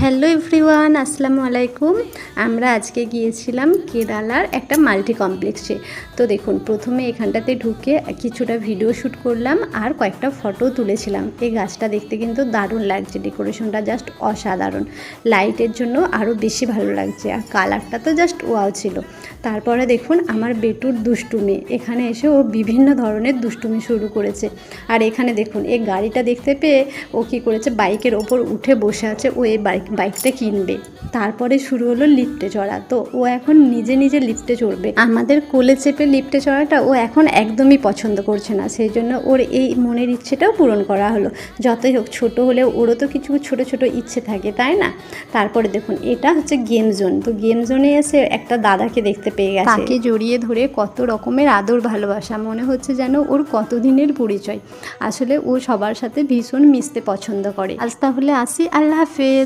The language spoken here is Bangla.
হ্যালো এভরিওয়ান, আসসালামু আলাইকুম। আমরা আজকে গিয়েছিলাম কেরালার একটা মাল্টি কমপ্লেক্সে। তো দেখুন, প্রথমে এখানটাতে ঢুকে কিছুটা ভিডিও শ্যুট করলাম আর কয়েকটা ফটো তুলেছিলাম। এই গাছটা দেখতে কিন্তু দারুণ লাগছে, ডেকোরেশনটা জাস্ট অসাধারণ, লাইটের জন্য আরও বেশি ভালো লাগছে আর কালারটা তো জাস্ট ওয়াও ছিল। তারপরে দেখুন আমার বেটুর দুষ্টুমি, এখানে এসে ও বিভিন্ন ধরনের দুষ্টুমি শুরু করেছে। আর এখানে দেখুন এই গাড়িটা দেখতে পেয়ে ও কী করেছে, বাইকের ওপর উঠে বসে আছে, ও এই বাইকটা কিনবে। তারপরে শুরু হলো লিফটে চড়া। তো ও এখন নিজে নিজে লিফটে চড়বে। আমাদের কোলে চেপে লিফটে চড়াটা ও এখন একদমই পছন্দ করছে না, সেই জন্য ওর এই মনের ইচ্ছেটাও পূরণ করা হলো। যতই হোক, ছোট হলেও ওরও তো কিছু ছোট ছোট ইচ্ছে থাকে, তাই না? তারপরে দেখুন এটা হচ্ছে গেম জোন। তো গেম জোনে এসে একটা দাদাকে দেখতে পেয়ে গেছে, তাকে জড়িয়ে ধরে কত রকমের আদর ভালোবাসা, মনে হচ্ছে যেন ওর কতদিনের পরিচয়। আসলে ও সবার সাথে ভীষণ মিশতে পছন্দ করে। আজ তাহলে আসি, আল্লাহ হাফেজ।